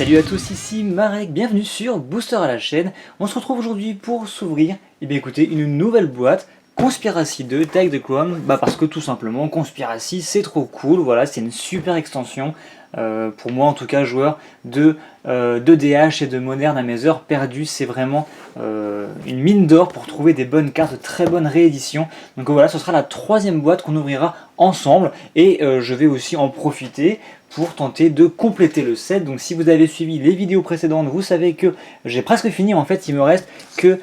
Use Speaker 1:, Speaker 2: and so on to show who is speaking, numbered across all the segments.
Speaker 1: Salut à tous, ici Marek, bienvenue sur Booster à la chaîne. On se retrouve aujourd'hui pour s'ouvrir, écoutez, une nouvelle boîte Conspiracy 2 Take the Crown, parce que tout simplement Conspiracy c'est trop cool, voilà, c'est une super extension. Pour moi en tout cas, joueur de DH et de Moderne à mes heures perdues, c'est vraiment une mine d'or pour trouver des bonnes cartes, de très bonnes rééditions. Donc voilà, ce sera la troisième boîte qu'on ouvrira ensemble et je vais aussi en profiter pour tenter de compléter le set. Donc si vous avez suivi les vidéos précédentes, vous savez que j'ai presque fini. En fait, il me reste que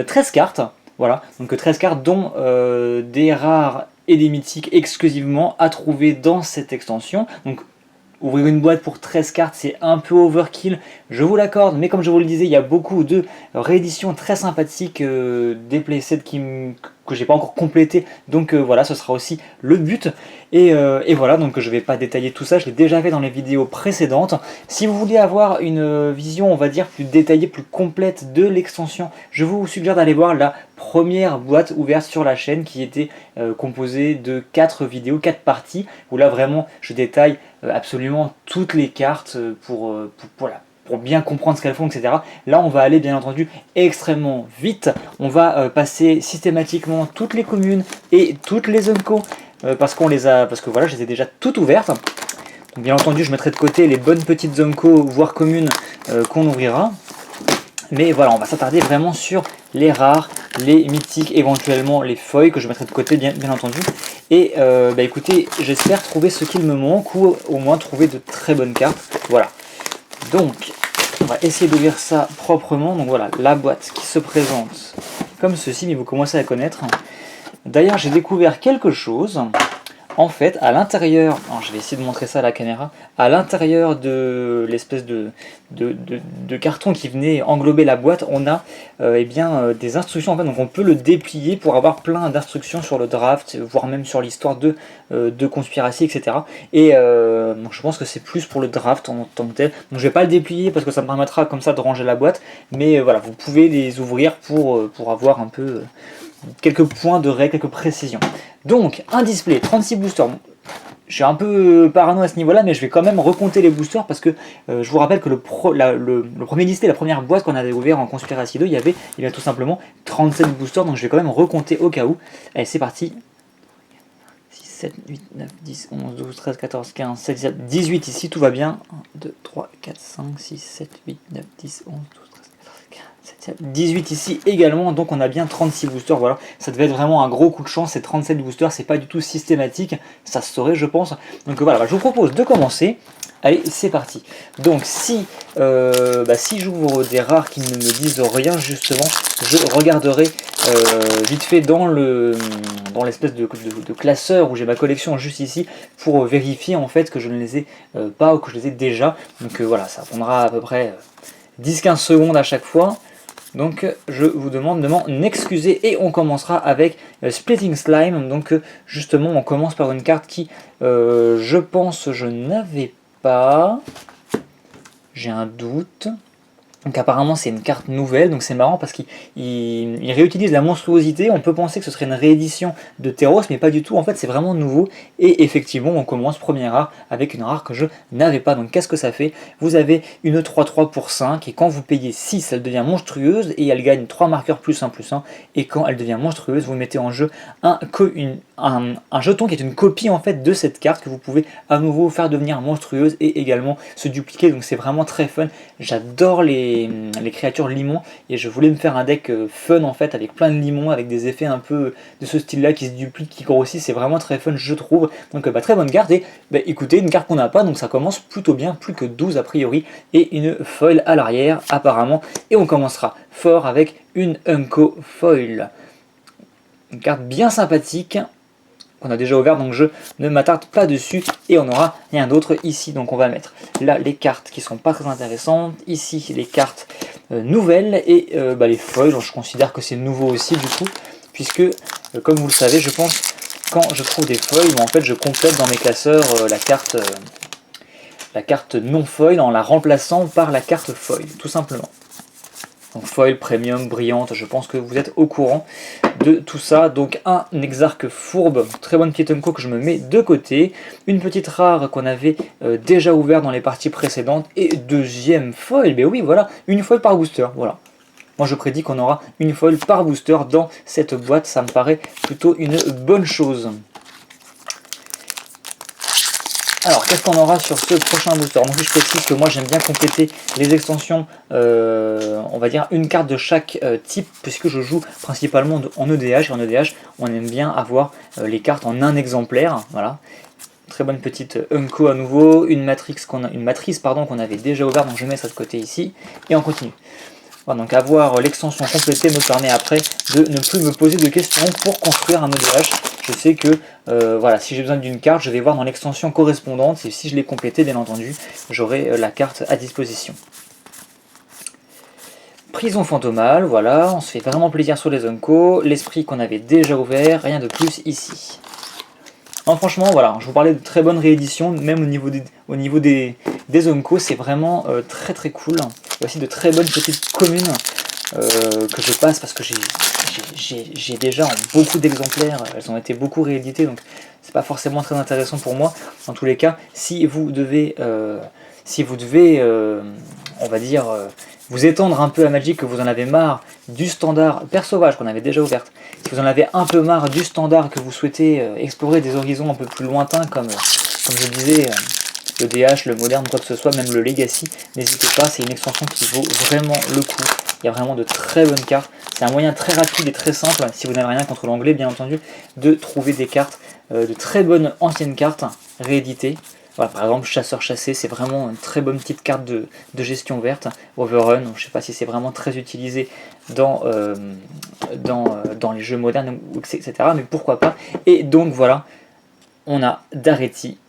Speaker 1: 13 cartes. Voilà, donc 13 cartes dont des rares et des mythiques exclusivement à trouver dans cette extension. Donc ouvrir une boîte pour 13 cartes, c'est un peu overkill, je vous l'accorde, mais comme je vous le disais, il y a beaucoup de rééditions très sympathiques des playsets que j'ai pas encore complété, donc voilà, ce sera aussi le but. Et voilà, donc je vais pas détailler tout ça, je l'ai déjà fait dans les vidéos précédentes. Si vous voulez avoir une vision, on va dire, plus détaillée, plus complète de l'extension, je vous suggère d'aller voir la première boîte ouverte sur la chaîne qui était composée de 4 vidéos, 4 parties, où là vraiment je détaille absolument toutes les cartes pour bien comprendre ce qu'elles font, etc. Là, on va aller bien entendu extrêmement vite. On va passer systématiquement toutes les communes et toutes les Unco parce que voilà, je les ai déjà toutes ouvertes. Donc, bien entendu, je mettrai de côté les bonnes petites Unco, voire communes qu'on ouvrira. Mais voilà, on va s'attarder vraiment sur les rares, les mythiques, éventuellement les feuilles que je mettrai de côté bien entendu. Et écoutez, j'espère trouver ce qu'il me manque ou au moins trouver de très bonnes cartes. Voilà. Donc, on va essayer d'ouvrir ça proprement. Donc voilà, la boîte qui se présente comme ceci, mais vous commencez à connaître. D'ailleurs, j'ai découvert quelque chose. En fait, à l'intérieur, je vais essayer de montrer ça à la caméra, à l'intérieur de l'espèce de carton qui venait englober la boîte, on a des instructions. En fait, donc on peut le déplier pour avoir plein d'instructions sur le draft, voire même sur l'histoire de Conspiracy, etc. Et donc je pense que c'est plus pour le draft en tant que tel. Donc je vais pas le déplier parce que ça me permettra comme ça de ranger la boîte, mais voilà, vous pouvez les ouvrir pour avoir un peu quelques points de règle, quelques précisions. Donc, un display, 36 boosters. Je suis un peu parano à ce niveau-là, mais je vais quand même recompter les boosters parce que je vous rappelle que le premier display, la première boîte qu'on avait ouvert en Conspiracy 2, il y avait tout simplement 37 boosters, donc je vais quand même recompter au cas où. Allez, c'est parti. 6, 7, 8, 9, 10, 11, 12, 13, 14, 15, 16, 17, 18 ici, tout va bien. 1, 2, 3, 4, 5, 6, 7, 8, 9, 10, 11, 12, 18 ici également, donc on a bien 36 boosters. Voilà, ça devait être vraiment un gros coup de chance, ces 37 boosters, c'est pas du tout systématique, ça se saurait je pense. Donc voilà, je vous propose de commencer. Allez, c'est parti. Donc si j'ouvre des rares qui ne me disent rien, justement, je regarderai vite fait dans l'espèce de classeur où j'ai ma collection juste ici pour vérifier en fait que je ne les ai pas ou que je les ai déjà. Donc voilà, ça prendra à peu près 10-15 secondes à chaque fois. Donc je vous demande de m'en excuser et on commencera avec Splitting Slime. Donc justement on commence par une carte qui je pense je n'avais pas. J'ai un doute. Donc apparemment c'est une carte nouvelle, donc c'est marrant parce qu'il réutilise la monstruosité. On peut penser que ce serait une réédition de Terros, mais pas du tout, en fait c'est vraiment nouveau. Et effectivement on commence première rare avec une rare que je n'avais pas. Donc qu'est-ce que ça fait? Vous avez une 3-3 pour 5, et quand vous payez 6, elle devient monstrueuse, et elle gagne 3 marqueurs +1/+1, et quand elle devient monstrueuse, vous mettez en jeu un jeton qui est une copie en fait de cette carte, que vous pouvez à nouveau faire devenir monstrueuse, et également se dupliquer, donc c'est vraiment très fun. J'adore les créatures limons et je voulais me faire un deck fun en fait avec plein de limons, avec des effets un peu de ce style là qui se dupliquent, qui grossissent, c'est vraiment très fun je trouve. Donc très bonne carte. Et écoutez, une carte qu'on n'a pas, donc ça commence plutôt bien, plus que 12 a priori, et une foil à l'arrière apparemment, et on commencera fort avec une Unco foil, une carte bien sympathique qu'on a déjà ouvert, donc je ne m'attarde pas dessus, et on n'aura rien d'autre ici. Donc on va mettre là les cartes qui sont pas très intéressantes, ici les cartes nouvelles, et les foils, je considère que c'est nouveau aussi du coup, puisque comme vous le savez, je pense, quand je trouve des foils, en fait je complète dans mes classeurs la carte non foil en la remplaçant par la carte foil, tout simplement. Donc foil, premium, brillante, je pense que vous êtes au courant de tout ça. Donc un exarque fourbe, très bonne petite Unco que je me mets de côté. Une petite rare qu'on avait déjà ouvert dans les parties précédentes. Et deuxième foil, ben oui voilà, une foil par booster, voilà. Moi je prédis qu'on aura une foil par booster dans cette boîte, ça me paraît plutôt une bonne chose. Alors, qu'est-ce qu'on aura sur ce prochain booster? Donc, je précise que moi j'aime bien compléter les extensions, on va dire une carte de chaque type, puisque je joue principalement en EDH. Et en EDH, on aime bien avoir les cartes en un exemplaire. Voilà. Très bonne petite Unco à nouveau, une matrice qu'on avait déjà ouverte, donc je mets ça de côté ici, et on continue. Voilà, donc avoir l'extension complétée me permet après de ne plus me poser de questions pour construire un EDH. Je sais que voilà, si j'ai besoin d'une carte, je vais voir dans l'extension correspondante, et si je l'ai complétée, bien entendu, j'aurai la carte à disposition. Prison fantomale, voilà, on se fait vraiment plaisir sur les Unco, l'esprit qu'on avait déjà ouvert, rien de plus ici. Non, franchement, voilà, je vous parlais de très bonnes rééditions, même au niveau des Unco, c'est vraiment très très cool. Il y a aussi de très bonnes petites communes que je passe parce que j'ai déjà beaucoup d'exemplaires, elles ont été beaucoup rééditées, donc c'est pas forcément très intéressant pour moi. En tous les cas, si vous devez, on va dire, vous étendre un peu à Magic, que vous en avez marre du standard Père Sauvage qu'on avait déjà ouverte, si vous en avez un peu marre du standard, que vous souhaitez explorer des horizons un peu plus lointains, comme je disais, le DH, le moderne, quoi que ce soit, même le Legacy, n'hésitez pas, c'est une extension qui vaut vraiment le coup. Il y a vraiment de très bonnes cartes. C'est un moyen très rapide et très simple, si vous n'avez rien contre l'anglais bien entendu, de trouver des cartes, de très bonnes anciennes cartes rééditées. Voilà, par exemple, chasseur-chassé, c'est vraiment une très bonne petite carte de gestion verte. Overrun, je ne sais pas si c'est vraiment très utilisé dans les jeux modernes, etc. Mais pourquoi pas. Et donc voilà, on a Daretti,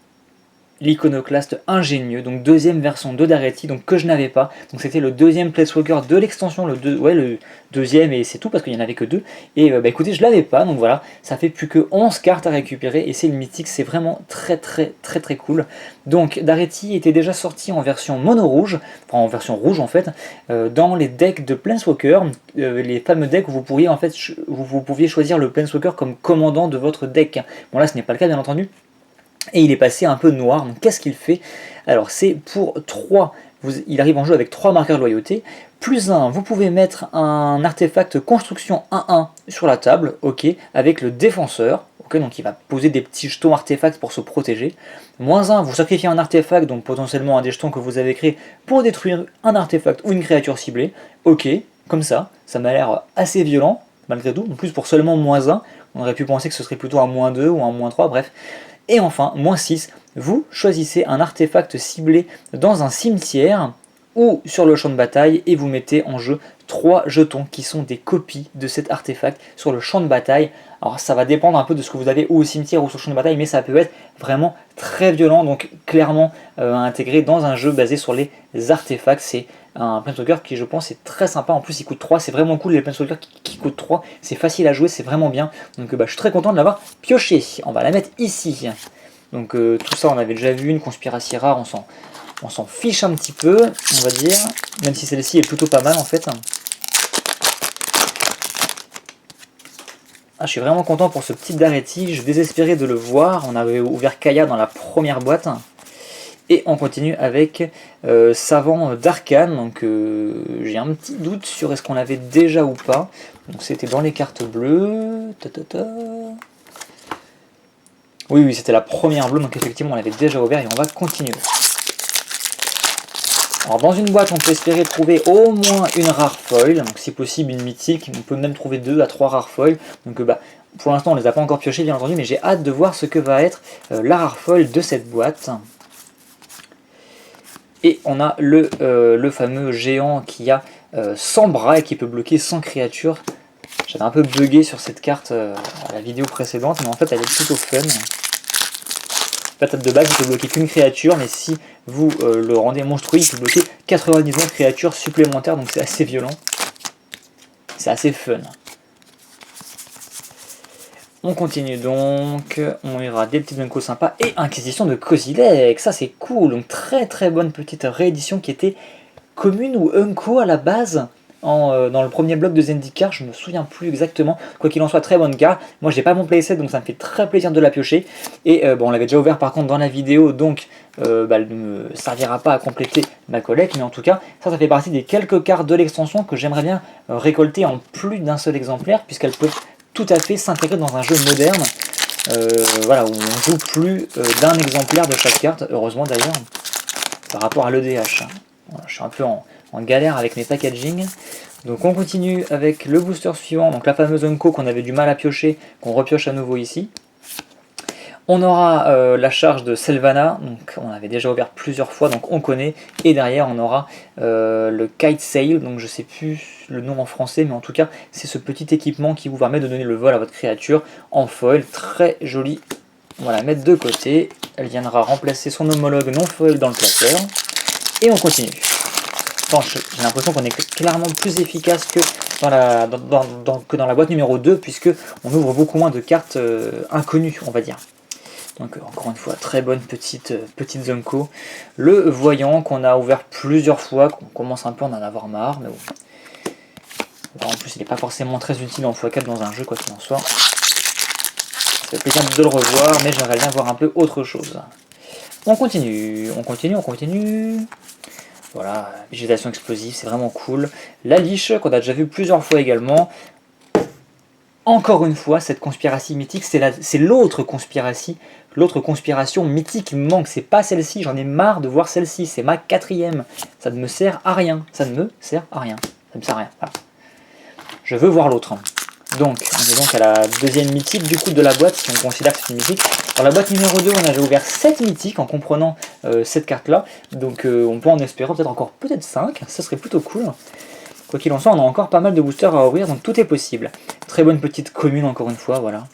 Speaker 1: l'iconoclaste ingénieux, donc deuxième version de Daretti, donc que je n'avais pas. Donc c'était le deuxième Planeswalker de l'extension, le deuxième, et c'est tout parce qu'il n'y en avait que deux. Et bah écoutez, je l'avais pas, donc voilà, ça fait plus que 11 cartes à récupérer, et c'est le mythique, c'est vraiment très cool. Donc Daretti était déjà sorti en version mono rouge, enfin en version rouge en fait, dans les decks de Planeswalker, les fameux decks où vous pourriez en fait, vous pouviez choisir le Planeswalker comme commandant de votre deck. Bon là ce n'est pas le cas bien entendu. Et il est passé un peu noir, donc qu'est-ce qu'il fait? Alors c'est pour 3, il arrive en jeu avec 3 marqueurs de loyauté, plus 1, vous pouvez mettre un artefact construction 1-1 sur la table, ok, avec le défenseur, ok, donc il va poser des petits jetons artefacts pour se protéger, moins 1, vous sacrifiez un artefact, donc potentiellement un des jetons que vous avez créé, pour détruire un artefact ou une créature ciblée, ok, comme ça m'a l'air assez violent, malgré tout, en plus pour seulement moins 1, on aurait pu penser que ce serait plutôt un moins 2 ou un moins 3, bref. Et enfin, moins 6, vous choisissez un artefact ciblé dans un cimetière ou sur le champ de bataille et vous mettez en jeu 3 jetons qui sont des copies de cet artefact sur le champ de bataille. Alors ça va dépendre un peu de ce que vous avez ou au cimetière ou sur le champ de bataille, mais ça peut être vraiment très violent, donc clairement à intégrer dans un jeu basé sur les artefacts. C'est un Planeswalker qui je pense est très sympa, en plus il coûte 3, c'est vraiment cool les Planeswalkers qui coûtent 3, c'est facile à jouer, c'est vraiment bien, donc je suis très content de l'avoir pioché. On va la mettre ici, donc tout ça on avait déjà vu, une conspiration rare, on s'en fiche un petit peu, on va dire, même si celle-ci est plutôt pas mal en fait. Ah, je suis vraiment content pour ce petit Daretti, je désespérais de le voir, on avait ouvert Kaya dans la première boîte. Et on continue avec Savant d'Arcane, donc j'ai un petit doute sur est-ce qu'on l'avait déjà ou pas. Donc c'était dans les cartes bleues. Oui, c'était la première bleue, donc effectivement on l'avait déjà ouvert et on va continuer. Alors dans une boîte on peut espérer trouver au moins une rare foil, donc si possible une mythique, on peut même trouver 2 à 3 rares foils. Donc pour l'instant on ne les a pas encore piochées bien entendu, mais j'ai hâte de voir ce que va être la rare foil de cette boîte. Et on a le fameux géant qui a 100 bras et qui peut bloquer 100 créatures. J'avais un peu bugué sur cette carte à la vidéo précédente, mais en fait elle est plutôt fun. En fait, de base il peut bloquer qu'une créature, mais si vous le rendez monstrueux, il peut bloquer 99 créatures supplémentaires, donc c'est assez violent. C'est assez fun. On continue donc, on ira des petites Unco sympas et Inquisition de Kozilek, ça c'est cool, donc très bonne petite réédition qui était commune ou Unco à la base. dans le premier bloc de Zendikar, je me souviens plus exactement. Quoi qu'il en soit, très bonne carte. Moi, j'ai pas mon playset, donc ça me fait très plaisir de la piocher. Et bon, on l'avait déjà ouvert par contre dans la vidéo, donc elle ne me servira pas à compléter ma collecte. Mais en tout cas, ça fait partie des quelques cartes de l'extension que j'aimerais bien récolter en plus d'un seul exemplaire, puisqu'elles peuvent tout à fait s'intégrer dans un jeu moderne. Voilà, où on joue plus d'un exemplaire de chaque carte, heureusement d'ailleurs, par rapport à l'EDH. Voilà, je suis un peu en galère avec mes packaging. Donc on continue avec le booster suivant, donc la fameuse Unco qu'on avait du mal à piocher, qu'on repioche à nouveau ici. On aura la charge de Sylvana, donc on avait déjà ouvert plusieurs fois, donc on connaît. Et derrière on aura le Kite Sail, donc je sais plus le nom en français, mais en tout cas c'est ce petit équipement qui vous permet de donner le vol à votre créature en foil, très joli. On va la mettre de côté, elle viendra remplacer son homologue non foil dans le classeur. Et on continue. J'ai l'impression qu'on est clairement plus efficace que dans la boîte numéro 2, puisque on ouvre beaucoup moins de cartes inconnues, on va dire. Donc encore une fois, très bonne petite Zunko. Le voyant qu'on a ouvert plusieurs fois, qu'on commence un peu à en avoir marre, mais bon. En plus, il n'est pas forcément très utile en x4 dans un jeu, quoi qu'il en soit. Ça fait plaisir de le revoir, mais j'aimerais bien voir un peu autre chose. On continue. Voilà, végétation explosive, c'est vraiment cool. La liche, qu'on a déjà vu plusieurs fois également. Encore une fois, cette conspiration mythique, c'est l'autre conspiration mythique qui me manque. C'est pas celle-ci, j'en ai marre de voir celle-ci. C'est ma 4e. Ça ne me sert à rien. Ça ne me sert à rien. Ça ne me sert à rien. Voilà. Je veux voir l'autre. Donc, on est donc à la 2e mythique du coup de la boîte, si on considère que c'est une mythique. Dans la boîte numéro 2, on avait ouvert 7 mythiques en comprenant cette carte-là. Donc, on peut en espérer peut-être encore 5. Ça serait plutôt cool. Quoi qu'il en soit, on a encore pas mal de boosters à ouvrir, donc tout est possible. Très bonne petite commune, encore une fois, voilà.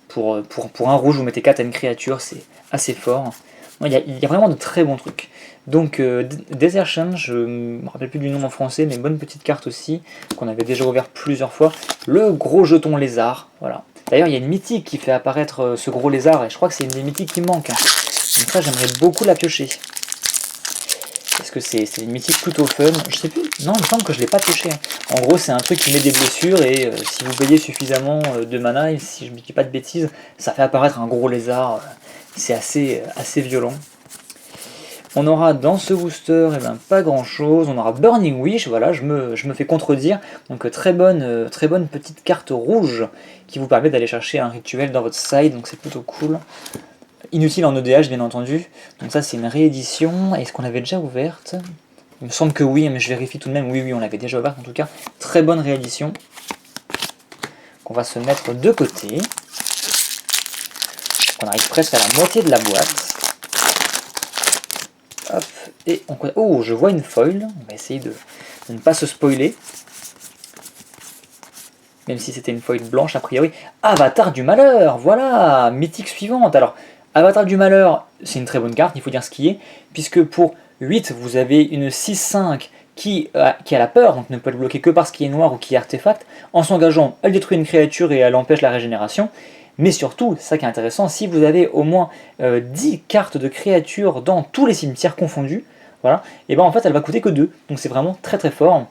Speaker 1: Pour un rouge, vous mettez 4 à une créature, c'est assez fort. Il y a vraiment de très bons trucs. Donc, Desertion, je ne me rappelle plus du nom en français, mais bonne petite carte aussi, qu'on avait déjà ouvert plusieurs fois. Le gros jeton lézard, voilà. D'ailleurs, il y a une mythique qui fait apparaître ce gros lézard, et je crois que c'est une des mythiques qui manque. Donc ça, j'aimerais beaucoup la piocher. Parce que c'est une mythique plutôt fun. Je sais plus, non, il me semble que je ne l'ai pas pioché. En gros, c'est un truc qui met des blessures, et si vous payez suffisamment de mana, et si je ne me dis pas de bêtises, ça fait apparaître un gros lézard. C'est assez violent. On aura dans ce booster pas grand chose. On aura Burning Wish, voilà, je me fais contredire. Donc très bonne petite carte rouge qui vous permet d'aller chercher un rituel dans votre side, donc c'est plutôt cool. Inutile en EDH bien entendu. Donc ça c'est une réédition. Est-ce qu'on l'avait déjà ouverte? Il me semble que oui, mais je vérifie tout de même. Oui, on l'avait déjà ouverte en tout cas. Très bonne réédition. Qu'on va se mettre de côté. On arrive presque à la moitié de la boîte. Hop, et on... Oh, je vois une foil. On va essayer de ne pas se spoiler. Même si c'était une foil blanche a priori. Avatar du malheur, voilà, mythique suivante. Alors, Avatar du malheur, c'est une très bonne carte, il faut dire ce qui est. Puisque pour 8, vous avez une 6-5 qui a la peur, donc ne peut être bloquée que parce qu'il est noir ou qu'il est artefact. En s'engageant, elle détruit une créature et elle empêche la régénération. Mais surtout, ça qui est intéressant, si vous avez au moins 10 cartes de créatures dans tous les cimetières confondus, voilà, et ben en fait elle va coûter que 2. Donc c'est vraiment très très fort.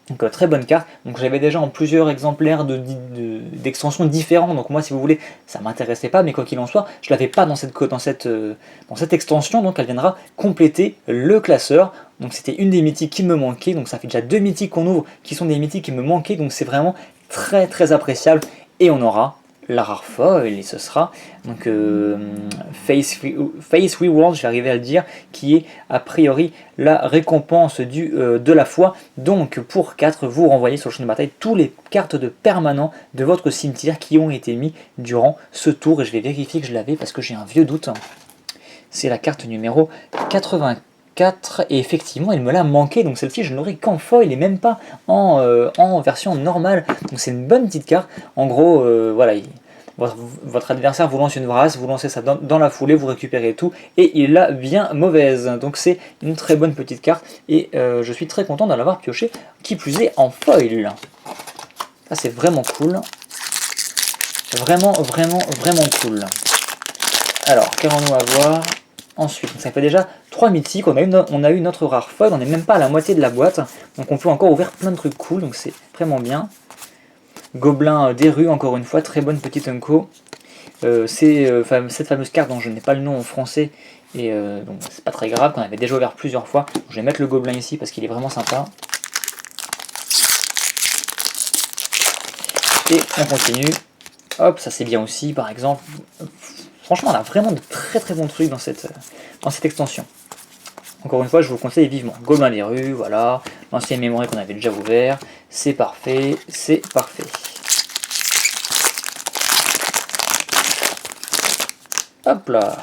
Speaker 1: Donc très bonne carte. Donc j'avais déjà en plusieurs exemplaires d'extensions différents. Donc moi si vous voulez, ça m'intéressait pas, mais quoi qu'il en soit, je l'avais pas dans cette extension, donc elle viendra compléter le classeur. Donc c'était une des mythiques qui me manquait. Donc ça fait déjà 2 mythiques qu'on ouvre qui sont des mythiques qui me manquaient. Donc c'est vraiment très très appréciable. Et on aura la rare foil, et ce sera donc Face Reward, je vais arriver à le dire, qui est a priori la récompense de la foi. Donc pour 4, vous renvoyez sur le champ de bataille tous les cartes de permanent de votre cimetière qui ont été mis durant ce tour, et je vais vérifier que je l'avais parce que j'ai un vieux doute. C'est la carte numéro 84, et effectivement elle me l'a manqué, donc celle-ci je ne l'aurai qu'en foil et même pas en version normale. Donc c'est une bonne petite carte. En gros, voilà, votre adversaire vous lance une brasse, vous lancez ça dans la foulée, vous récupérez tout, et il l'a bien mauvaise. Donc c'est une très bonne petite carte, et je suis très content de l'avoir pioché, qui plus est en foil. Ça c'est vraiment cool. Vraiment cool. Alors, qu'allons-nous avoir ensuite? Ça fait déjà 3 mythiques, on a eu notre rare foil, on n'est même pas à la moitié de la boîte, donc on peut encore ouvrir plein de trucs cool, donc c'est vraiment bien. Gobelin des rues, encore une fois, très bonne petite Unco. Cette fameuse carte dont je n'ai pas le nom en français, et donc c'est pas très grave, qu'on avait déjà ouvert plusieurs fois. Je vais mettre le gobelin ici parce qu'il est vraiment sympa. Et on continue. Hop, ça c'est bien aussi, par exemple. Franchement, on a vraiment de très très bons trucs dans cette extension. Encore une fois, je vous le conseille vivement. Gobelin des rues, voilà. L'ancien mémoire qu'on avait déjà ouvert. C'est parfait, c'est parfait. Hop là.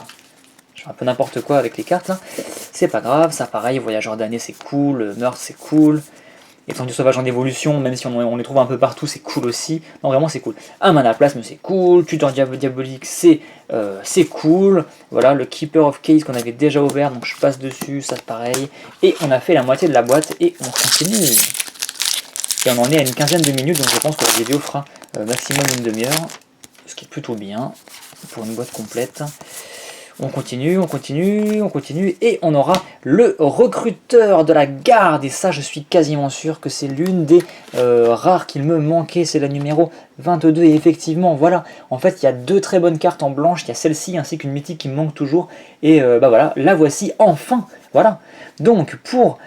Speaker 1: Je fais un peu n'importe quoi avec les cartes là. C'est pas grave, ça pareil, voyageur d'année c'est cool, meurtre c'est cool. Étendu sauvage en évolution, même si on les trouve un peu partout, c'est cool aussi. Non, vraiment, c'est cool. Un mana plasme, c'est cool. Tuteur diabolique, c'est cool. Voilà, le Keeper of Case qu'on avait déjà ouvert, donc je passe dessus, ça c'est pareil. Et on a fait la moitié de la boîte et on continue. Et on en est à une quinzaine de minutes, donc je pense que la vidéo fera maximum une demi-heure. Ce qui est plutôt bien pour une boîte complète. On continue, on continue, on continue, et on aura le recruteur de la garde, et ça je suis quasiment sûr que c'est l'une des rares qu'il me manquait, c'est la numéro 22, et effectivement, voilà, en fait il y a deux très bonnes cartes en blanche, il y a celle-ci ainsi qu'une mythique qui me manque toujours, et bah voilà, la voici enfin, voilà. Donc pour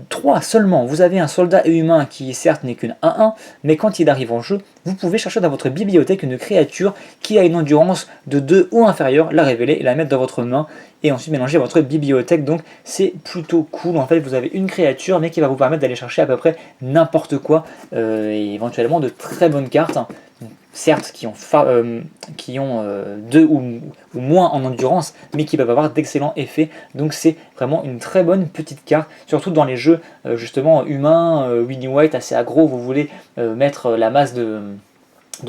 Speaker 1: 3 seulement, vous avez un soldat et humain qui certes n'est qu'une 1-1, mais quand il arrive en jeu, vous pouvez chercher dans votre bibliothèque une créature qui a une endurance de 2 ou inférieure, la révéler et la mettre dans votre main, et ensuite mélanger à votre bibliothèque. Donc c'est plutôt cool, en fait vous avez une créature mais qui va vous permettre d'aller chercher à peu près n'importe quoi, et éventuellement de très bonnes cartes. Certes, qui ont 2 ou moins en endurance, mais qui peuvent avoir d'excellents effets. Donc c'est vraiment une très bonne petite carte, surtout dans les jeux justement humains, Winnie White, assez aggro, vous voulez mettre la masse de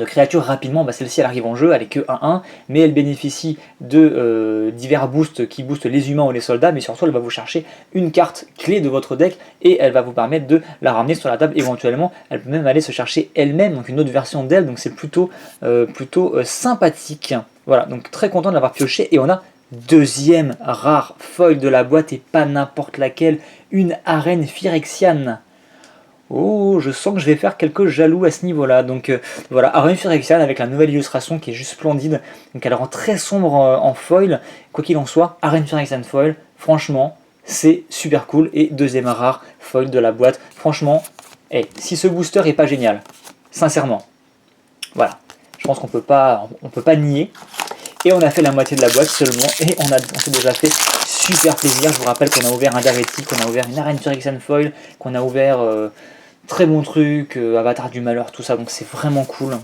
Speaker 1: créatures rapidement, bah celle-ci elle arrive en jeu, elle est que 1-1, mais elle bénéficie de divers boosts qui boostent les humains ou les soldats, mais surtout elle va vous chercher une carte clé de votre deck et elle va vous permettre de la ramener sur la table éventuellement. Elle peut même aller se chercher elle-même, donc une autre version d'elle, donc c'est plutôt sympathique. Voilà, donc très content de l'avoir pioché, et on a deuxième rare foil de la boîte, et pas n'importe laquelle, une arène phyrexiane. Oh, je sens que je vais faire quelques jaloux à ce niveau-là. Donc voilà, Arène Phyrexiane avec la nouvelle illustration qui est juste splendide. Donc elle rend très sombre en foil. Quoi qu'il en soit, Arène Phyrexiane foil, franchement, c'est super cool. Et deuxième rare foil de la boîte. Franchement, si ce booster est pas génial, sincèrement, voilà, je pense qu'on peut pas nier. Et on a fait la moitié de la boîte seulement, et on s'est déjà fait super plaisir. Je vous rappelle qu'on a ouvert un Daretti, qu'on a ouvert une Arène Phyrexiane foil, qu'on a ouvert très bon truc, Avatar du Malheur, tout ça, donc c'est vraiment cool.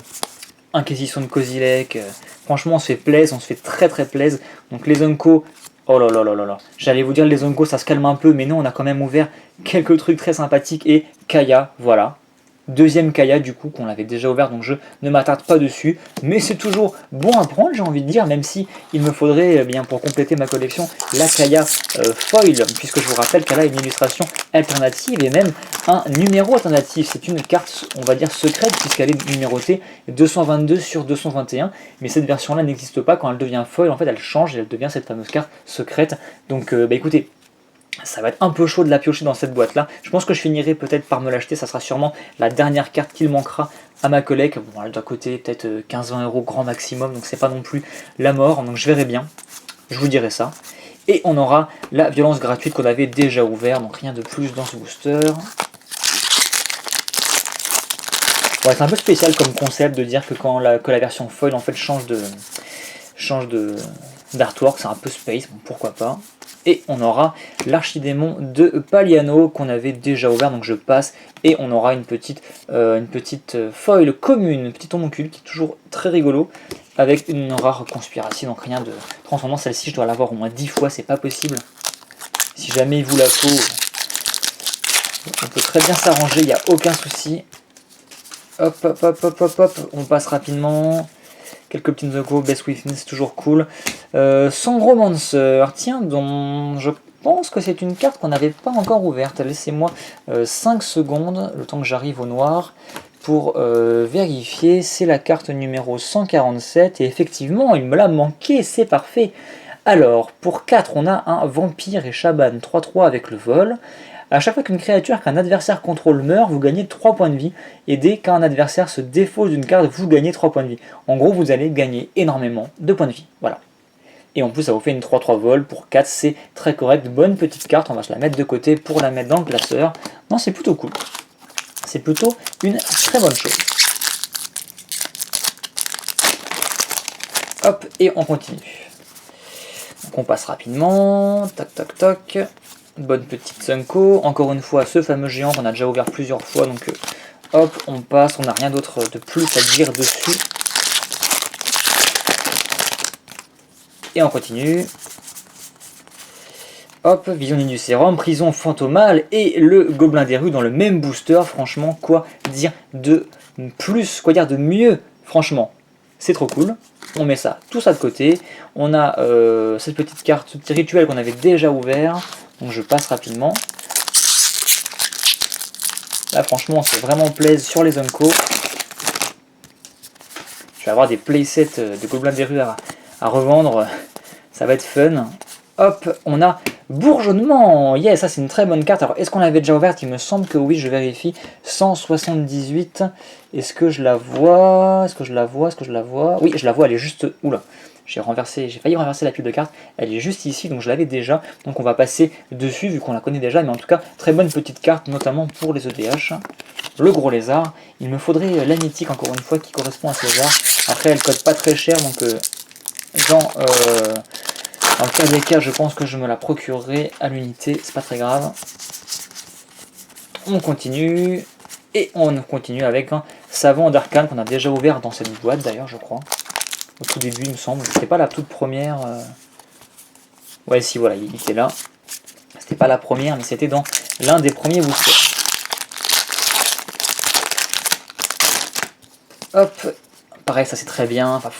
Speaker 1: Inquisition de Kozilek, franchement on se fait plaisir, on se fait très très plaisir. Donc les Unco, oh là là là là là, j'allais vous dire les Unco ça se calme un peu, mais non, on a quand même ouvert quelques trucs très sympathiques, et Kaya, voilà. Deuxième Kaya du coup qu'on avait déjà ouvert, donc je ne m'attarde pas dessus, mais c'est toujours bon à prendre, j'ai envie de dire, même si il me faudrait bien pour compléter ma collection la Kaya foil, puisque je vous rappelle qu'elle a une illustration alternative et même un numéro alternatif. C'est une carte, on va dire secrète, puisqu'elle est numérotée 222 sur 221, mais cette version là n'existe pas. Quand elle devient foil, en fait elle change et elle devient cette fameuse carte secrète. Donc bah écoutez, ça va être un peu chaud de la piocher dans cette boîte là. Je pense que je finirai peut-être par me l'acheter, ça sera sûrement la dernière carte qu'il manquera à ma collecte. Bon, elle doit coûter peut-être 15-20 € grand maximum, donc c'est pas non plus la mort, donc je verrai bien, je vous dirai ça. Et on aura la violence gratuite qu'on avait déjà ouvert, donc rien de plus dans ce booster. Bon, c'est un peu spécial comme concept de dire que quand la version foil en fait change d'artwork, c'est un peu space, bon, pourquoi pas. Et on aura l'archidémon de Paliano qu'on avait déjà ouvert, donc je passe. Et on aura une petite foil commune, une petite homoncule qui est toujours très rigolo, avec une rare conspiratie, donc rien de transcendant. Celle-ci, je dois l'avoir au moins 10 fois, c'est pas possible. Si jamais il vous la faut, on peut très bien s'arranger, il n'y a aucun souci. Hop, hop, hop, hop, hop, hop, on passe rapidement. Quelques petites Unco, Best Within, c'est toujours cool. Sangromancer, tiens, dont je pense que c'est une carte qu'on n'avait pas encore ouverte. Laissez-moi 5 secondes, le temps que j'arrive au noir, pour vérifier. C'est la carte numéro 147, et effectivement, il me l'a manqué, c'est parfait. Alors, pour 4, on a un Vampire et Shaban 3-3 avec le vol. À chaque fois qu'une créature qu'un adversaire contrôle meurt, vous gagnez 3 points de vie. Et dès qu'un adversaire se défausse d'une carte, vous gagnez 3 points de vie. En gros, vous allez gagner énormément de points de vie. Voilà. Et en plus, ça vous fait une 3-3 vol pour 4, c'est très correct. Bonne petite carte, on va se la mettre de côté pour la mettre dans le classeur. Non, c'est plutôt cool. C'est plutôt une très bonne chose. Hop, et on continue. Donc on passe rapidement. Tac, tac, tac. Bonne petite Sunko. Encore une fois, ce fameux géant qu'on a déjà ouvert plusieurs fois. Donc hop, on passe. On n'a rien d'autre de plus à dire dessus. Et on continue. Hop, Visionnaire du Sérum, Prison Fantomale et le Gobelin des rues dans le même booster. Franchement, quoi dire de plus, quoi dire de mieux. Franchement, c'est trop cool. On met ça, tout ça de côté. On a cette petite carte, ce petit rituel qu'on avait déjà ouvert. Donc je passe rapidement. Là, franchement, c'est vraiment plaisir sur les Unco. Je vais avoir des playsets de Gobelins des rues à revendre. Ça va être fun. Hop, on a Bourgeonnement. Yes, ça c'est une très bonne carte. Alors, est-ce qu'on l'avait déjà ouverte? Il me semble que oui, je vérifie. 178. Est-ce que je la vois? Est-ce que je la vois? Est-ce que je la vois? Oui, je la vois, elle est juste... Oula, j'ai failli renverser la pile de cartes. Elle est juste ici, donc je l'avais déjà. Donc on va passer dessus, vu qu'on la connaît déjà. Mais en tout cas, très bonne petite carte, notamment pour les EDH. Le gros lézard. Il me faudrait la mythique, encore une fois, qui correspond à ce lézard. Après, elle cote pas très cher, donc dans le cas des cas, je pense que je me la procurerai à l'unité, c'est pas très grave. On continue, et on continue avec un savant d'arcane qu'on a déjà ouvert dans cette boîte d'ailleurs, je crois. Au tout début, il me semble. C'était pas la toute première. Ouais, si, voilà, il était là. C'était pas la première, mais c'était dans l'un des premiers boosters. Hop, pareil, ça c'est très bien. Enfin,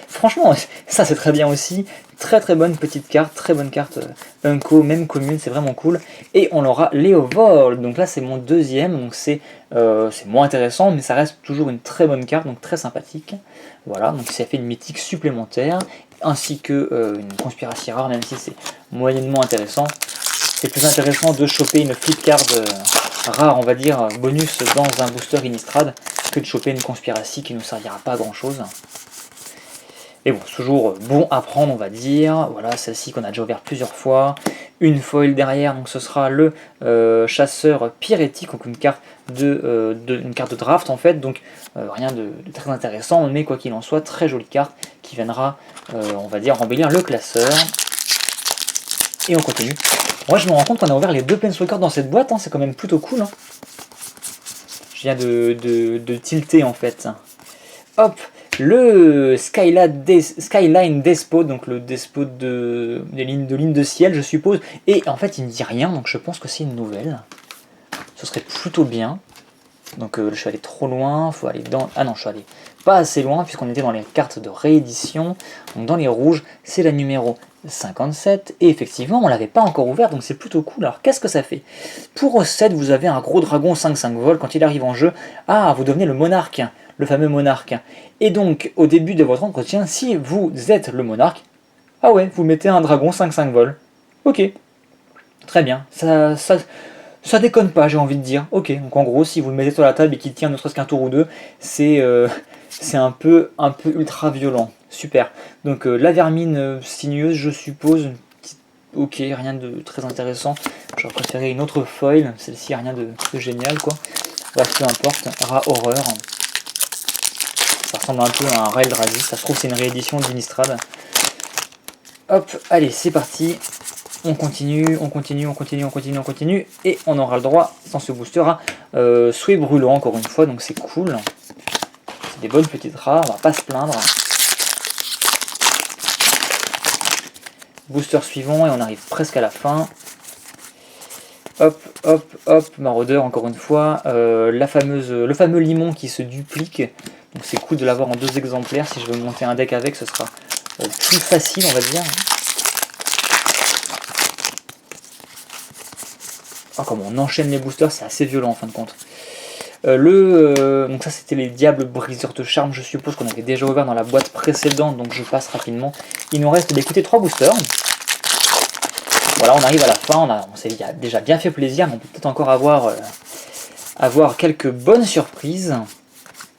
Speaker 1: franchement, ça c'est très bien aussi. Très très bonne petite carte, très bonne carte Unco, même commune, c'est vraiment cool. Et on aura Léovol, donc là c'est mon deuxième, donc c'est moins intéressant, mais ça reste toujours une très bonne carte, donc très sympathique. Voilà, donc ça fait une mythique supplémentaire, ainsi que une conspiracy rare, même si c'est moyennement intéressant. C'est plus intéressant de choper une flip card rare, on va dire, bonus dans un booster Innistrad, que de choper une conspiracy qui ne nous servira pas à grand chose. Mais bon, c'est toujours bon à prendre, on va dire. Voilà, celle-ci qu'on a déjà ouvert plusieurs fois. Une foil derrière, donc ce sera le chasseur pyrétique, donc une carte de draft en fait. Donc rien de très intéressant, mais quoi qu'il en soit, très jolie carte qui viendra, on va dire, embellir le classeur. Et on continue. Moi, je me rends compte qu'on a ouvert les deux Planeswalkers dans cette boîte, hein, c'est quand même plutôt cool. Hein. Je viens de tilter en fait. Hop! Le Skyline Despot, donc le Despot de lignes de ciel, je suppose. Et en fait, il ne dit rien, donc je pense que c'est une nouvelle. Ce serait plutôt bien. Donc je suis allé trop loin, faut aller dans... Ah non, je suis allé pas assez loin, puisqu'on était dans les cartes de réédition. Donc dans les rouges, c'est la numéro 57. Et effectivement, on ne l'avait pas encore ouvert, donc c'est plutôt cool. Alors qu'est-ce que ça fait? Pour 7, vous avez un gros dragon 5-5 vol. Quand il arrive en jeu, ah, vous devenez le monarque. Le fameux monarque. Et donc, au début de votre entretien, si vous êtes le monarque, ah ouais, vous mettez un dragon 5-5 vol. Ok, très bien, ça déconne pas, j'ai envie de dire. Ok, donc en gros, si vous le mettez sur la table et qu'il tient ne serait-ce qu'un tour ou deux, c'est un peu ultra violent. Super. Donc la vermine sinueuse, je suppose, ok, rien de très intéressant. J'aurais préféré une autre foil, celle-ci, rien de génial, quoi. Bref, peu importe, rat horreur. Ça ressemble un peu à un Rail Drazi, ça se trouve c'est une réédition d'Innistrad. Hop, allez, c'est parti. On continue, on continue, on continue, on continue, on continue. Et on aura le droit, sans ce booster, à souhait brûlant encore une fois, donc c'est cool. C'est des bonnes petites rares, on va pas se plaindre. Booster suivant et on arrive presque à la fin. Hop, hop, hop, maraudeur encore une fois. Le fameux limon qui se duplique. Donc c'est cool de l'avoir en 2 exemplaires. Si je veux monter un deck avec, ce sera plus facile, on va dire. Oh, comme on enchaîne les boosters, c'est assez violent en fin de compte. Donc ça c'était les diables briseurs de charme, je suppose qu'on avait déjà ouvert dans la boîte précédente, donc je passe rapidement. Il nous reste d'écouter 3 boosters. Voilà, on arrive à la fin, on s'est déjà bien fait plaisir, mais on peut peut-être encore avoir quelques bonnes surprises.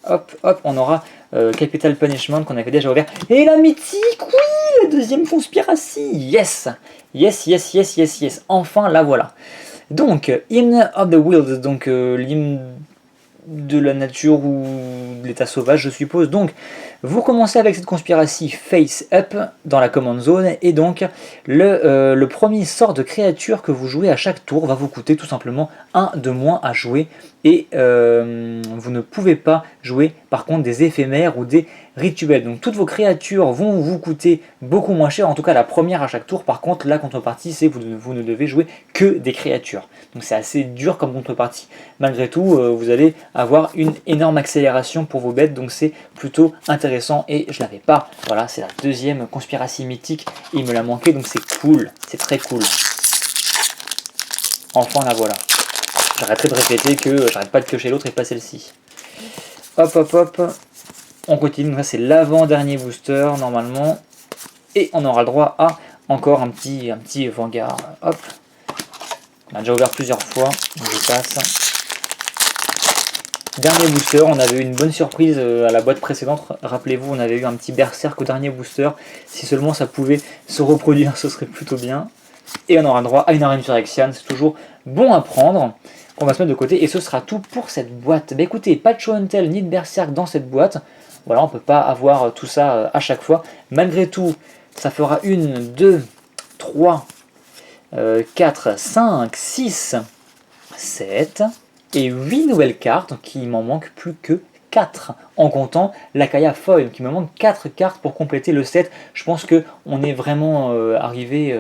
Speaker 1: Hop, hop, on aura Capital Punishment qu'on avait déjà ouvert. Et la mythique, oui, la deuxième conspiracy, yes, yes, yes, yes, yes, yes, enfin la voilà. Donc, Hymn of the Wild, donc l'hymne de la nature ou de l'état sauvage, je suppose. Donc, vous commencez avec cette conspiracy Face Up dans la command zone, et donc le premier sort de créature que vous jouez à chaque tour va vous coûter tout simplement 1 de moins à jouer, et vous ne pouvez pas jouer par contre des éphémères ou des rituels. Donc toutes vos créatures vont vous coûter beaucoup moins cher, en tout cas la première à chaque tour. Par contre, la contrepartie, c'est que vous ne devez jouer que des créatures. Donc c'est assez dur comme contrepartie. Malgré tout, vous allez avoir une énorme accélération pour vos bêtes, donc c'est plutôt intéressant, et je l'avais pas. Voilà, c'est la deuxième conspiracy mythique, et il me l'a manqué, donc c'est cool, c'est très cool. Enfin la voilà. J'arrêterai de répéter que j'arrête pas de piocher l'autre et pas celle-ci. Hop, hop, hop. On continue, donc là c'est l'avant-dernier booster normalement. Et on aura le droit à encore un petit Vanguard. Hop. On a déjà ouvert plusieurs fois, donc je passe. Dernier booster, on avait eu une bonne surprise à la boîte précédente. Rappelez-vous, on avait eu un petit berserk au dernier booster. Si seulement ça pouvait se reproduire, ce serait plutôt bien. Et on aura le droit à une arène Phyrexian, c'est toujours bon à prendre. On va se mettre de côté, et ce sera tout pour cette boîte. Bah écoutez, pas de show and tell ni de berserk dans cette boîte. Voilà, on ne peut pas avoir tout ça à chaque fois. Malgré tout, ça fera 1, 2, 3, 4, 5, 6, 7 et 8 nouvelles cartes. Donc il m'en manque plus que 4 en comptant la Kaya Foil. Donc il me manque 4 cartes pour compléter le set. Je pense qu'on est vraiment arrivé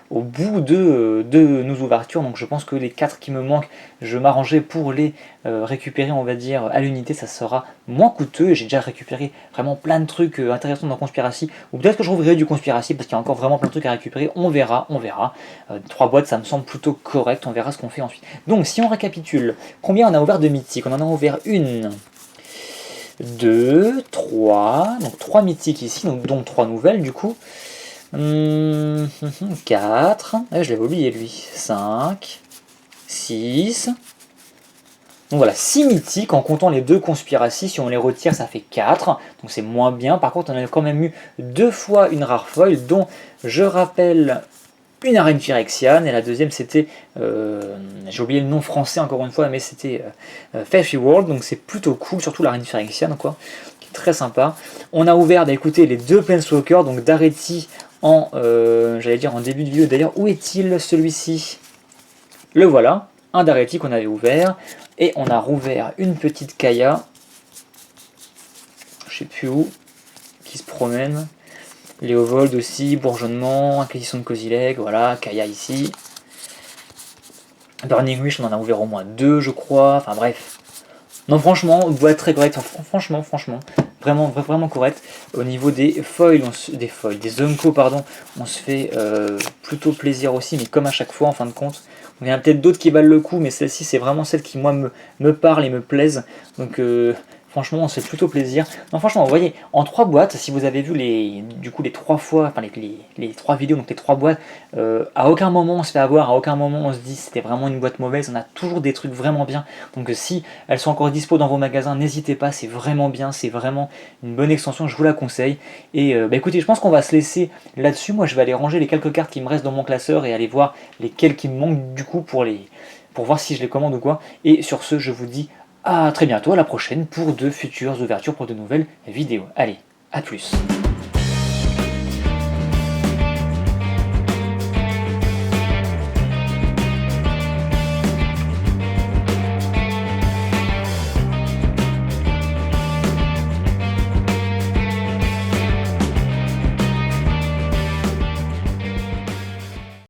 Speaker 1: au bout de nos ouvertures. Donc je pense que les 4 qui me manquent, je m'arrangerai pour les récupérer, on va dire, à l'unité. Ça sera moins coûteux. J'ai déjà récupéré vraiment plein de trucs intéressants dans Conspiracy. Ou peut-être que je rouvrirai du Conspiracy parce qu'il y a encore vraiment plein de trucs à récupérer. On verra, on verra. 3 boîtes, ça me semble plutôt correct. On verra ce qu'on fait ensuite. Donc si on récapitule, combien on a ouvert de mythiques? On en a ouvert 1, 2, 3, donc 3 mythiques ici, donc 3 nouvelles du coup. 4, je l'avais oublié lui, 5, 6. Donc voilà, 6 mythiques en comptant les 2 conspiracies. Si on les retire, ça fait 4, donc c'est moins bien. Par contre, on a quand même eu 2 fois une rare foil, dont je rappelle une arène Phyrexian, et la deuxième c'était, j'ai oublié le nom français encore une fois, mais c'était Fairy World, donc c'est plutôt cool, surtout l'arène Phyrexian quoi, qui est très sympa. On a ouvert, d'écouter les 2 Planeswalkers, donc Dareti en, j'allais dire en début de vidéo d'ailleurs. Où est-il celui-ci? Le voilà, un Dareti qu'on avait ouvert, et on a rouvert une petite Kaya, je sais plus où, qui se promène. Léovold aussi, bourgeonnement, acquisition de Kozilek, voilà, Kaya ici. Burning Wish, on en a ouvert au moins 2, je crois, enfin bref. Non, franchement, boîte très correcte, franchement, vraiment correct. Au niveau des foils, des Unco, pardon, on se fait plutôt plaisir aussi, mais comme à chaque fois, en fin de compte. Il y en a peut-être d'autres qui valent le coup, mais celle-ci, c'est vraiment celle qui, moi, me parle et me plaise. Donc, franchement, on se fait plutôt plaisir. Non, franchement, vous voyez, en 3 boîtes, si vous avez vu les 3 fois, enfin les 3 vidéos, donc les 3 boîtes, à aucun moment on se fait avoir, à aucun moment on se dit c'était vraiment une boîte mauvaise. On a toujours des trucs vraiment bien. Donc si elles sont encore dispo dans vos magasins, n'hésitez pas, c'est vraiment bien, c'est vraiment une bonne extension, je vous la conseille. Et écoutez, je pense qu'on va se laisser là-dessus. Moi, je vais aller ranger les quelques cartes qui me restent dans mon classeur et aller voir lesquelles qui me manquent du coup pour voir si je les commande ou quoi. Et sur ce, je vous dis à très bientôt, à la prochaine pour de futures ouvertures, pour de nouvelles vidéos. Allez, à plus.